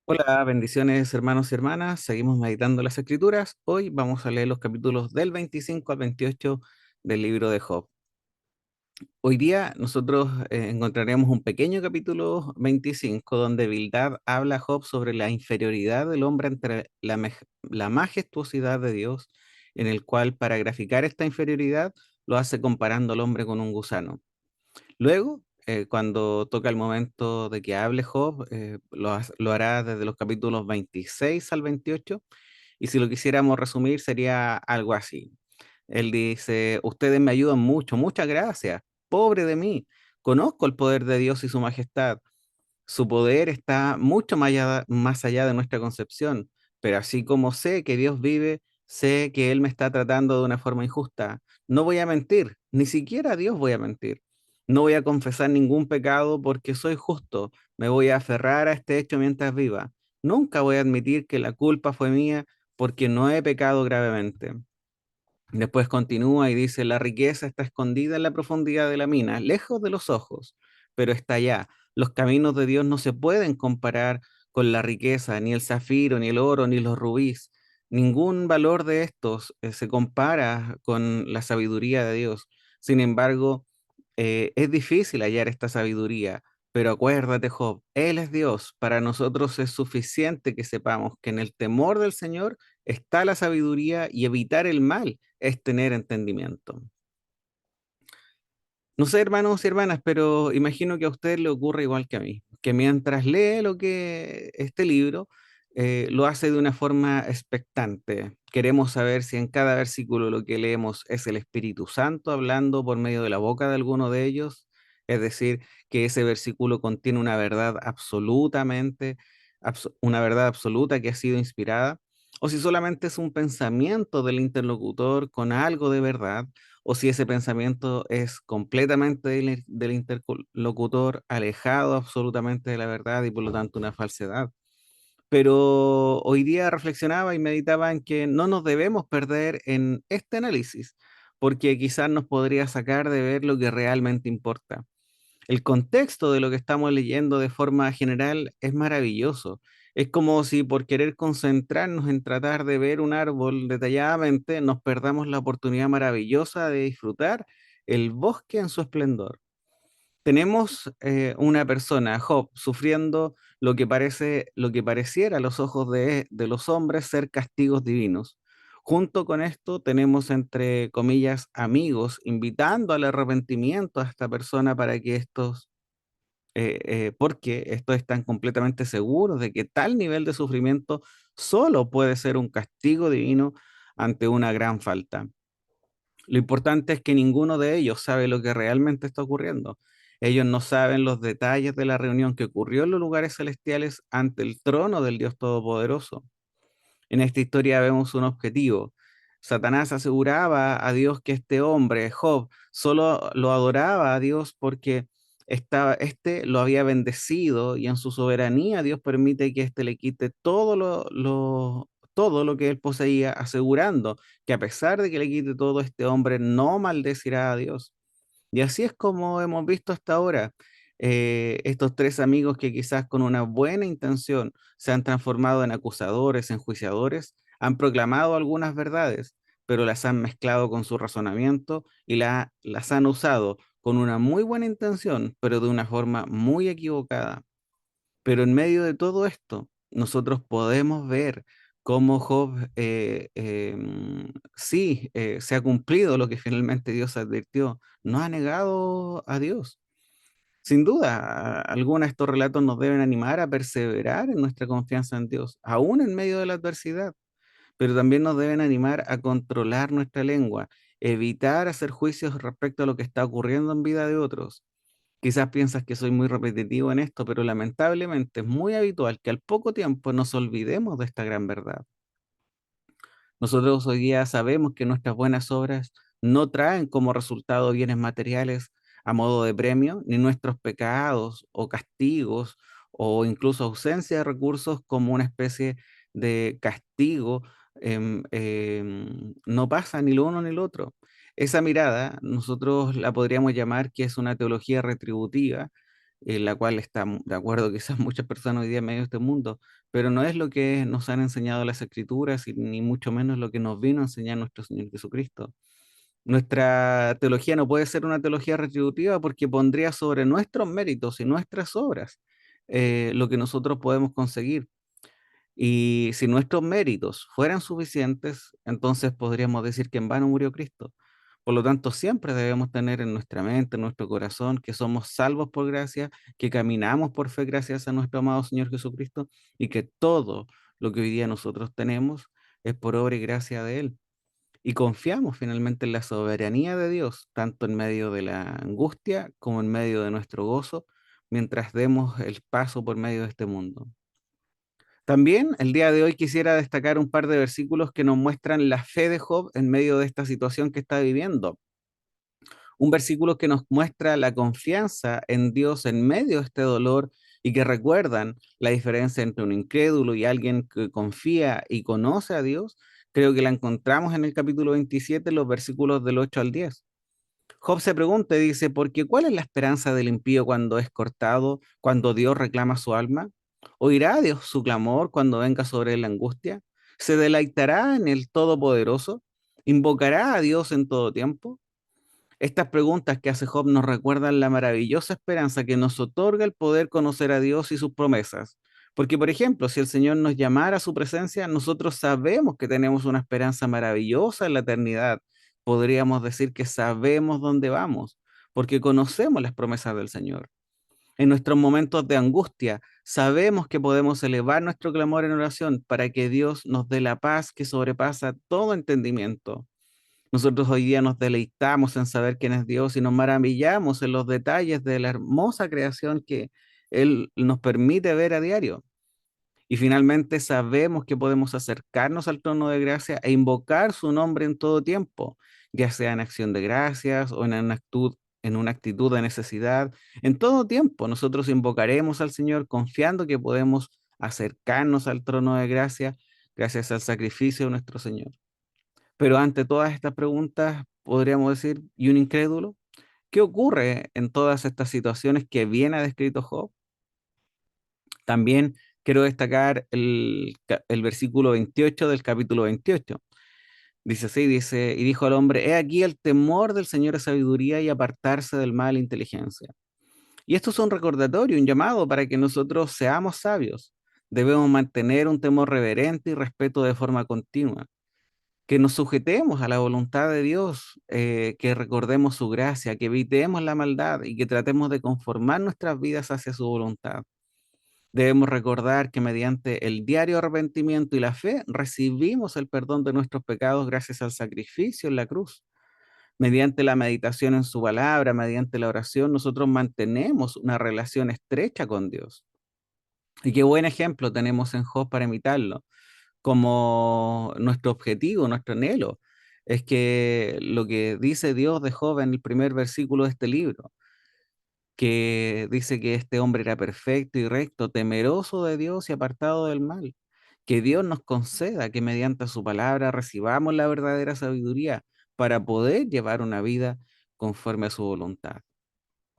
Hola, bendiciones hermanos y hermanas. Seguimos meditando las Escrituras. Hoy vamos a leer los capítulos del 25 al 28 del libro de Job. Hoy día nosotros encontraremos un pequeño capítulo 25 donde Bildad habla a Job sobre la inferioridad del hombre ante la majestuosidad de Dios, en el cual para graficar esta inferioridad lo hace comparando al hombre con un gusano. Luego, cuando toca el momento de que hable Job, lo hará desde los capítulos 26 al 28, y si lo quisiéramos resumir sería algo así. Él dice, ustedes me ayudan mucho, muchas gracias, pobre de mí, conozco el poder de Dios y su majestad, su poder está mucho más allá de nuestra concepción, pero así como sé que Dios vive, sé que Él me está tratando de una forma injusta. No voy a mentir, ni siquiera a Dios voy a mentir. No voy a confesar ningún pecado porque soy justo. Me voy a aferrar a este hecho mientras viva. Nunca voy a admitir que la culpa fue mía porque no he pecado gravemente. Después continúa y dice, la riqueza está escondida en la profundidad de la mina, lejos de los ojos, pero está allá. Los caminos de Dios no se pueden comparar con la riqueza, ni el zafiro, ni el oro, ni los rubíes. Ningún valor de estos se compara con la sabiduría de Dios. Sin embargo, es difícil hallar esta sabiduría, pero acuérdate, Job, Él es Dios. Para nosotros es suficiente que sepamos que en el temor del Señor está la sabiduría y evitar el mal es tener entendimiento. No sé, hermanos y hermanas, pero imagino que a usted le ocurre igual que a mí, que mientras lee lo que este libro, lo hace de una forma expectante. Queremos saber si en cada versículo lo que leemos es el Espíritu Santo hablando por medio de la boca de alguno de ellos, es decir, que ese versículo contiene una verdad una verdad absoluta que ha sido inspirada, o si solamente es un pensamiento del interlocutor con algo de verdad, o si ese pensamiento es completamente del interlocutor, alejado absolutamente de la verdad y por lo tanto una falsedad. Pero hoy día reflexionaba y meditaba en que no nos debemos perder en este análisis, porque quizás nos podría sacar de ver lo que realmente importa. El contexto de lo que estamos leyendo de forma general es maravilloso. Es como si por querer concentrarnos en tratar de ver un árbol detalladamente, nos perdamos la oportunidad maravillosa de disfrutar el bosque en su esplendor. Tenemos una persona, Job, sufriendo lo que pareciera a los ojos de los hombres ser castigos divinos. Junto con esto tenemos, entre comillas, amigos, invitando al arrepentimiento a esta persona para que porque estos están completamente seguros de que tal nivel de sufrimiento solo puede ser un castigo divino ante una gran falta. Lo importante es que ninguno de ellos sabe lo que realmente está ocurriendo. Ellos no saben los detalles de la reunión que ocurrió en los lugares celestiales ante el trono del Dios Todopoderoso. En esta historia vemos un objetivo. Satanás aseguraba a Dios que este hombre, Job, solo lo adoraba a Dios porque este lo había bendecido y en su soberanía Dios permite que éste le quite todo lo que él poseía, asegurando que a pesar de que le quite todo, este hombre no maldecirá a Dios. Y así es como hemos visto hasta ahora. Estos tres amigos que quizás con una buena intención se han transformado en acusadores, enjuiciadores, han proclamado algunas verdades, pero las han mezclado con su razonamiento y las han usado con una muy buena intención, pero de una forma muy equivocada. Pero en medio de todo esto, nosotros podemos ver cómo Job sí se ha cumplido lo que finalmente Dios advirtió, no ha negado a Dios. Sin duda, alguna de estos relatos nos deben animar a perseverar en nuestra confianza en Dios, aún en medio de la adversidad, pero también nos deben animar a controlar nuestra lengua, evitar hacer juicios respecto a lo que está ocurriendo en vida de otros. Quizás piensas que soy muy repetitivo en esto, pero lamentablemente es muy habitual que al poco tiempo nos olvidemos de esta gran verdad. Nosotros hoy día sabemos que nuestras buenas obras no traen como resultado bienes materiales a modo de premio, ni nuestros pecados o castigos o incluso ausencia de recursos como una especie de castigo. No pasa ni lo uno ni lo otro. Esa mirada nosotros la podríamos llamar que es una teología retributiva, en la cual están de acuerdo quizás muchas personas hoy día en medio de este mundo, pero no es lo que nos han enseñado las Escrituras y ni mucho menos lo que nos vino a enseñar nuestro Señor Jesucristo. Nuestra teología no puede ser una teología retributiva porque pondría sobre nuestros méritos y nuestras obras lo que nosotros podemos conseguir. Y si nuestros méritos fueran suficientes, entonces podríamos decir que en vano murió Cristo. Por lo tanto, siempre debemos tener en nuestra mente, en nuestro corazón, que somos salvos por gracia, que caminamos por fe gracias a nuestro amado Señor Jesucristo y que todo lo que hoy día nosotros tenemos es por obra y gracia de Él. Y confiamos finalmente en la soberanía de Dios, tanto en medio de la angustia como en medio de nuestro gozo, mientras demos el paso por medio de este mundo. También el día de hoy quisiera destacar un par de versículos que nos muestran la fe de Job en medio de esta situación que está viviendo. Un versículo que nos muestra la confianza en Dios en medio de este dolor y que recuerdan la diferencia entre un incrédulo y alguien que confía y conoce a Dios. Creo que la encontramos en el capítulo 27, los versículos del 8 al 10. Job se pregunta y dice, ¿por qué cuál es la esperanza del impío cuando es cortado, cuando Dios reclama su alma? ¿Oirá Dios su clamor cuando venga sobre él la angustia? ¿Se deleitará en el Todopoderoso? ¿Invocará a Dios en todo tiempo? Estas preguntas que hace Job nos recuerdan la maravillosa esperanza que nos otorga el poder conocer a Dios y sus promesas. Porque, por ejemplo, si el Señor nos llamara a su presencia, nosotros sabemos que tenemos una esperanza maravillosa en la eternidad. Podríamos decir que sabemos dónde vamos, porque conocemos las promesas del Señor. En nuestros momentos de angustia, sabemos que podemos elevar nuestro clamor en oración para que Dios nos dé la paz que sobrepasa todo entendimiento. Nosotros hoy día nos deleitamos en saber quién es Dios y nos maravillamos en los detalles de la hermosa creación que Él nos permite ver a diario. Y finalmente sabemos que podemos acercarnos al trono de gracia e invocar su nombre en todo tiempo, ya sea en acción de gracias o en una actitud de necesidad. En todo tiempo nosotros invocaremos al Señor confiando que podemos acercarnos al trono de gracia gracias al sacrificio de nuestro Señor. Pero ante todas estas preguntas, podríamos decir, ¿y un incrédulo? ¿Qué ocurre en todas estas situaciones que bien ha descrito Job? También quiero destacar el versículo 28 del capítulo 28. Dice así, dice, y dijo al hombre, he aquí el temor del Señor es sabiduría y apartarse del mal inteligencia. Y esto es un recordatorio, un llamado para que nosotros seamos sabios. Debemos mantener un temor reverente y respeto de forma continua, que nos sujetemos a la voluntad de Dios, que recordemos su gracia, que evitemos la maldad y que tratemos de conformar nuestras vidas hacia su voluntad. Debemos recordar que mediante el diario arrepentimiento y la fe recibimos el perdón de nuestros pecados gracias al sacrificio en la cruz. Mediante la meditación en su palabra, mediante la oración, nosotros mantenemos una relación estrecha con Dios. Y qué buen ejemplo tenemos en Job para imitarlo como nuestro objetivo, nuestro anhelo. Es que lo que dice Dios de Job en el primer versículo de este libro, que dice que este hombre era perfecto y recto, temeroso de Dios y apartado del mal. Que Dios nos conceda que mediante su palabra recibamos la verdadera sabiduría para poder llevar una vida conforme a su voluntad.